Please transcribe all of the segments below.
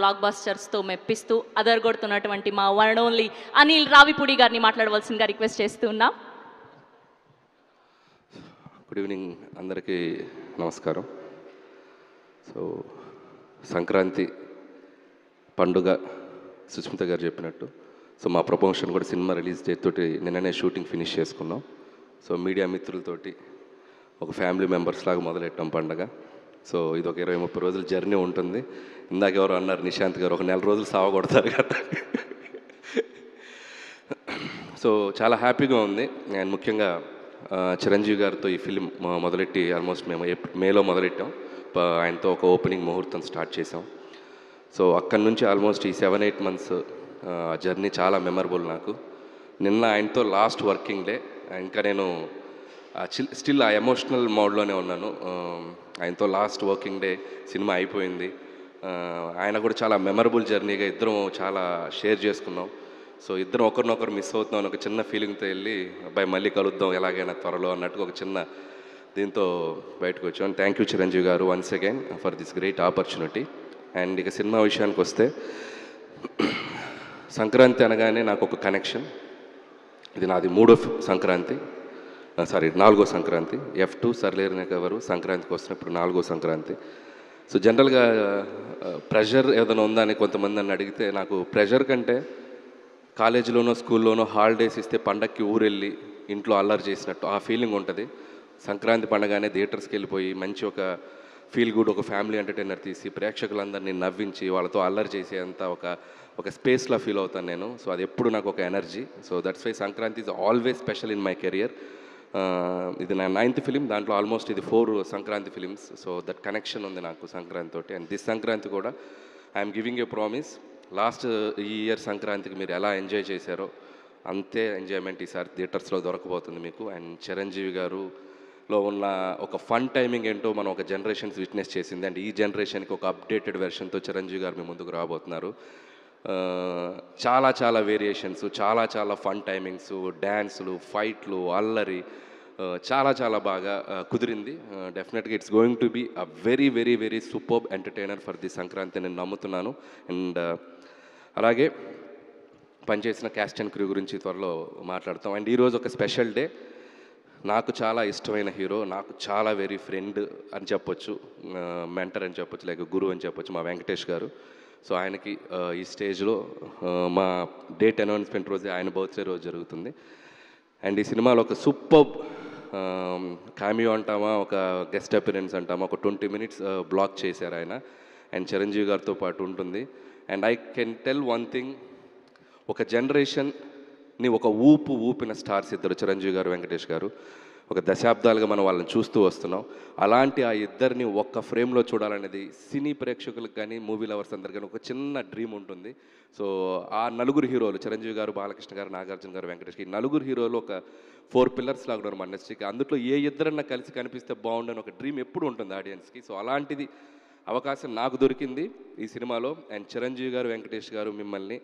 Black బస్టర్స్తో మెప్పిస్తూ అదరగొడుతున్నటువంటి మా one only Anil Ravipudi గారిని మాట్లాడవలసిందిగా రిక్వెస్ట్ చేస్తూ ఉన్నాం. గుడ్ ఈవినింగ్ అందరికీ నమస్కారం. సో సంక్రాంతి పండుగ సుస్మిత గారు చెప్పినట్టు సో మా ప్రమోషన్ కూడా సినిమా రిలీజ్ డేట్ తోటి నిన్ననే షూటింగ్ ఫినిష్ చేసుకున్నాం. సో మీడియా మిత్రులతోటి ఒక ఫ్యామిలీ మెంబర్స్ లాగా మొదలెట్టాం పండగ. సో ఇది ఒక 20-30 రోజుల జర్నీ ఉంటుంది. ఇందాక ఎవరు అన్నారు నిశాంత్ గారు, ఒక 4 రోజులు సావ కొడతారు కదా. సో చాలా హ్యాపీగా ఉంది. అండ్ ముఖ్యంగా చిరంజీవి గారితో ఈ ఫిలిం మొదలెట్టి ఆల్మోస్ట్ మేము మేలో మొదలెట్టాం. ఆయనతో ఒక ఓపెనింగ్ ముహూర్తం స్టార్ట్ చేసాం. సో అక్కడి నుంచి ఆల్మోస్ట్ ఈ 7-8 మంత్స్ జర్నీ చాలా మెమరబుల్ నాకు. నిన్న ఆయనతో లాస్ట్ వర్కింగ్ డే. ఇంకా నేను స్టిల్ ఆ ఎమోషనల్ మోడ్లోనే ఉన్నాను. ఆయనతో లాస్ట్ వర్కింగ్ డే సినిమా అయిపోయింది. ఆయన కూడా చాలా మెమరబుల్ జర్నీగా ఇద్దరం చాలా షేర్ చేసుకున్నాం. సో ఇద్దరం ఒకరినొకరు మిస్ అవుతున్నాం అని ఒక చిన్న ఫీలింగ్తో వెళ్ళి అబ్బాయి మళ్ళీ కలుద్దాం ఎలాగైనా త్వరలో అన్నట్టుగా ఒక చిన్న దీంతో బయటకు వచ్చాం. థ్యాంక్ యూ చిరంజీవి గారు once again for this great opportunity. And ఇక సినిమా విషయానికి వస్తే సంక్రాంతి అనగానే నాకు ఒక కనెక్షన్. ఇది నాది 4వ సంక్రాంతి, 4వ సంక్రాంతి. F2 సర్లేరునే కవరు సంక్రాంతికి వస్తున్నప్పుడు 4వ సంక్రాంతి. సో జనరల్గా ప్రెషర్ ఏదైనా ఉందా అని కొంతమంది నన్ను అడిగితే నాకు ప్రెషర్ కంటే కాలేజీలోనో స్కూల్లోనో హాలిడేస్ ఇస్తే పండక్కి ఊరెళ్ళి ఇంట్లో అల్లరి చేసినట్టు ఆ ఫీలింగ్ ఉంటుంది. సంక్రాంతి పండగానే థియేటర్స్కి వెళ్ళిపోయి మంచి ఒక ఫీల్ గుడ్ ఒక ఫ్యామిలీ ఎంటర్టైనర్ తీసి ప్రేక్షకులందరినీ నవ్వించి వాళ్ళతో అల్లరి చేసేంత ఒక స్పేస్లో ఫీల్ అవుతాను నేను. సో అది ఎప్పుడు నాకు ఒక energy. So that's why Sankranti is always special in my career. ఇది నా 9th ఫిలిం. దాంట్లో ఆల్మోస్ట్ ఇది 4 Sankranti films. So that connection ఉంది నాకు సంక్రాంతి తోటి. అండ్ దిస్ సంక్రాంతి కూడా I'm giving a promise. Last ఈ ఇయర్ సంక్రాంతికి మీరు ఎలా ఎంజాయ్ చేశారో అంతే ఎంజాయ్మెంట్ ఈసారి థియేటర్స్లో దొరకబోతుంది మీకు. అండ్ చిరంజీవి గారులో ఉన్న ఒక ఫన్ టైమింగ్ ఏంటో మనం ఒక జనరేషన్స్ విట్నెస్ చేసింది. అండ్ ఈ జనరేషన్కి ఒక అప్డేటెడ్ వెర్షన్తో చిరంజీవి గారు మీ ముందుకు రాబోతున్నారు. చాలా చాలా వేరియేషన్స్, చాలా చాలా ఫన్ టైమింగ్స్, డ్యాన్సులు, ఫైట్లు, అల్లరి చాలా చాలా బాగా కుదిరింది. డెఫినెట్గా it's going to be a very very very superb entertainer for the Sankranti నేను నమ్ముతున్నాను. అండ్ అలాగే పనిచేసిన క్యాస్ట్ అండ్ క్రూ గురించి త్వరలో మాట్లాడతాం. అండ్ ఈరోజు ఒక స్పెషల్ డే. నాకు చాలా ఇష్టమైన హీరో, నాకు చాలా వెరీ ఫ్రెండ్ అని చెప్పొచ్చు, మెంటర్ అని చెప్పొచ్చు, లేక గురువు అని చెప్పొచ్చు, మా వెంకటేష్ గారు. సో ఆయనకి ఈ స్టేజ్లో మా డేట్ అనౌన్స్మెంట్ రోజే ఆయన బర్త్డే రోజు జరుగుతుంది. అండ్ ఈ సినిమాలో ఒక సూపర్బ్ కామియో అంటామా, ఒక గెస్ట్ అపిరెన్స్ అంటామా, ఒక 20 minutes బ్లాక్ చేశారు ఆయన. అండ్ చిరంజీవి గారితో పాటు ఉంటుంది. And I can tell one thing, ఒక జనరేషన్ని ఒక ఊపిన స్టార్స్ ఇద్దరు, చిరంజీవి గారు, వెంకటేష్ గారు. ఒక దశాబ్దాలుగా మనం వాళ్ళని చూస్తూ వస్తున్నాం. అలాంటి ఆ ఇద్దరిని ఒక్క ఫ్రేమ్లో చూడాలనేది సినీ ప్రేక్షకులకు కానీ మూవీ లవర్స్ అందరికీ కానీ ఒక చిన్న డ్రీమ్ ఉంటుంది. సో ఆ నలుగురు హీరోలు చిరంజీవి గారు, బాలకృష్ణ గారు, నాగార్జున గారు, వెంకటేష్, ఈ నలుగురు హీరోలు ఒక 4 pillars లాగా ఉన్నారు మన ఇండస్ట్రీకి. అందులో ఏ ఇద్దరన్నా కలిసి కనిపిస్తే బాగుండని ఒక డ్రీమ్ ఎప్పుడు ఉంటుంది ఆడియన్స్కి. సో అలాంటిది అవకాశం నాకు దొరికింది ఈ సినిమాలో. అండ్ చిరంజీవి గారు, వెంకటేష్ గారు మిమ్మల్ని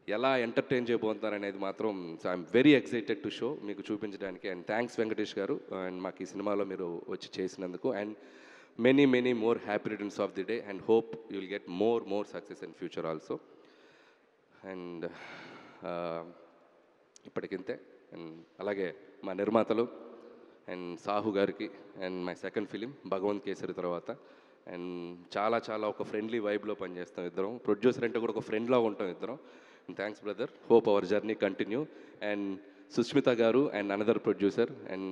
ఎలా ఎంటర్టైన్ చేయబోతున్నారు అనేది మాత్రం I'm very excited to show మీకు చూపించడానికి. అండ్ థ్యాంక్స్ వెంకటేష్ గారు అండ్ మాకు ఈ సినిమాలో మీరు వచ్చి చేసినందుకు. And many many more happy returns of the day and hope you will get more success in future also. And ఇప్పటికింతే. అండ్ అలాగే మా నిర్మాతలు అండ్ సాహు గారికి and my second film Bhagavanth Kesari తర్వాత. అండ్ చాలా చాలా ఒక ఫ్రెండ్లీ వైబ్లో పనిచేస్తాం ఇద్దరం. ప్రొడ్యూసర్ అంటే కూడా ఒక ఫ్రెండ్లా ఉంటాం ఇద్దరం. Thanks brother, hope our journey continue. And Sushmita గారు and another producer. And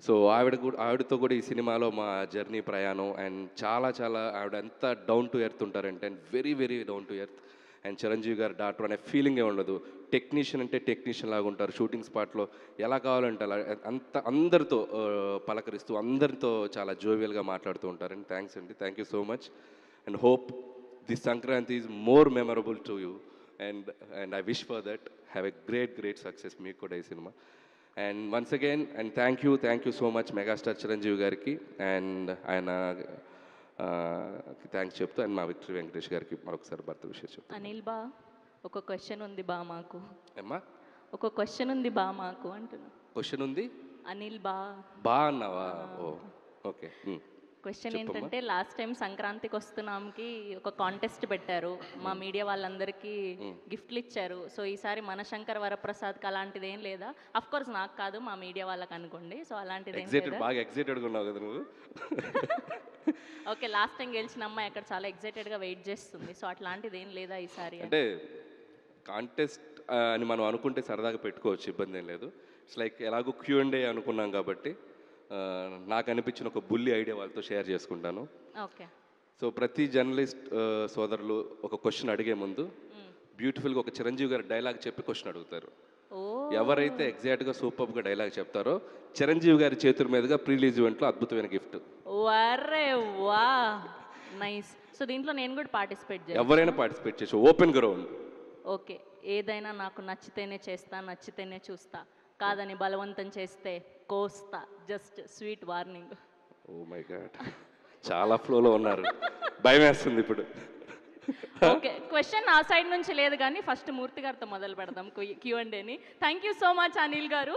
so ఆవిడతో కూడా ఈ సినిమాలో మా జర్నీ ప్రయాణం. అండ్ చాలా చాలా ఆవిడ ఎంత డౌన్ టు ఎర్త్ ఉంటారంటే, and very very down to earth. And Chiranjeevi గారు డాక్టర్ అనే ఫీలింగే ఉండదు. టెక్నీషియన్ అంటే టెక్నీషియన్ లాగా ఉంటారు. షూటింగ్ స్పాట్లో ఎలా కావాలంటే అలా అందరితో పలకరిస్తూ అందరితో చాలా జోవియల్గా మాట్లాడుతూ ఉంటారు. అండ్ థ్యాంక్స్ అండి, thank you so much. And hope this Sankranti is more memorable to you. And I wish for that. Have a great success మీకు కూడా ఈ cinema. And once again and thank you so much megastar Chiranjeevi గారికి and ఆయన thanks చెప్తూ and మా victory Venkatesh గారికి మరొకసారి birthday విషయం చెప్తాను. అనిల్ బా, ఒక క్వశ్చన్ ఉంది బా మాకు. ఏమ్మా? ఒక క్వశ్చన్ ఉంది బా మాకు అంటున్నా. క్వశ్చన్ ఉంది? అనిల్ బా బా అన్నావా? ఓ ఓకే. క్వశ్చన్ ఏంటంటే లాస్ట్ టైం సంక్రాంతికి వస్తున్నాంకి ఒక కాంటెస్ట్ పెట్టారు, మా మీడియా వాళ్ళందరికీ గిఫ్ట్లు ఇచ్చారు. సో ఈసారి మన శంకర్ వరప్రసాద్కి అలాంటిది ఏం లేదా? అఫ్ కోర్స్ నాకు కాదు, మా మీడియా వాళ్ళకి అనుకోండి. సో అలాంటిది ఏం లేదా? బాగా ఎక్సైటెడ్గా ఉన్నావు కదా నువ్వు. ఓకే, లాస్ట్ టైం గెలిచిన అమ్మాయి అక్కడ చాలా ఎక్సైటెడ్గా వెయిట్ చేస్తుంది. సో అట్లాంటిది ఏం లేదా ఈసారి? అంటే కాంటెస్ట్ అని మనం అనుకుంటే సరదాగా పెట్టుకోవచ్చు, ఇబ్బంది ఏం లేదు. ఇట్స్ లైక్ ఎలాగో Q&A అనుకున్నాం కాబట్టి నాకు అనిపించిన ఒక బుల్లి ఐడియా వాళ్ళతో షేర్ చేసుకుంటాను. ఓకే. సో ప్రతి జర్నలిస్ట్ సోదరులు ఒక క్వశ్చన్ అడిగే ముందు బ్యూటిఫుల్గా ఒక చిరంజీవి గారి డైలాగ్ చెప్పి క్వశ్చన్ అడుగుతారు. ఓ, ఎవరైతే ఎగ్జాక్ట్గా సూపర్గా డైలాగ్ చెప్తారో చిరంజీవి గారి చేతుల మీదుగా ప్రీలీజ్ ఈవెంట్లో అద్భుతమైన గిఫ్ట్. వరే వా, నైస్. సో దీంట్లో నేను కూడా పార్టిసిపేట్ చేయాలి? ఎవరైనా పార్టిసిపేట్ చేసి ఓపెన్ గ్రౌండ్. ఓకే, ఏదైనా నాకు నచ్చితేనే చేస్తా, నచ్చితేనే చూస్తా, కాదని బలవంతం చేస్తే కోస్తా. Just sweet warning. Oh my god, చాలా ఫ్లోలో ఉన్నారు, భయం వేస్తుంది ఇప్పుడు. ఓకే, క్వశ్చన్ ఆ సైడ్ నుంచి లేదు కానీ ఫస్ట్ మూర్తి గారితో మొదలు పెడదాం Q&Aని. Thank you so much Anil గారు.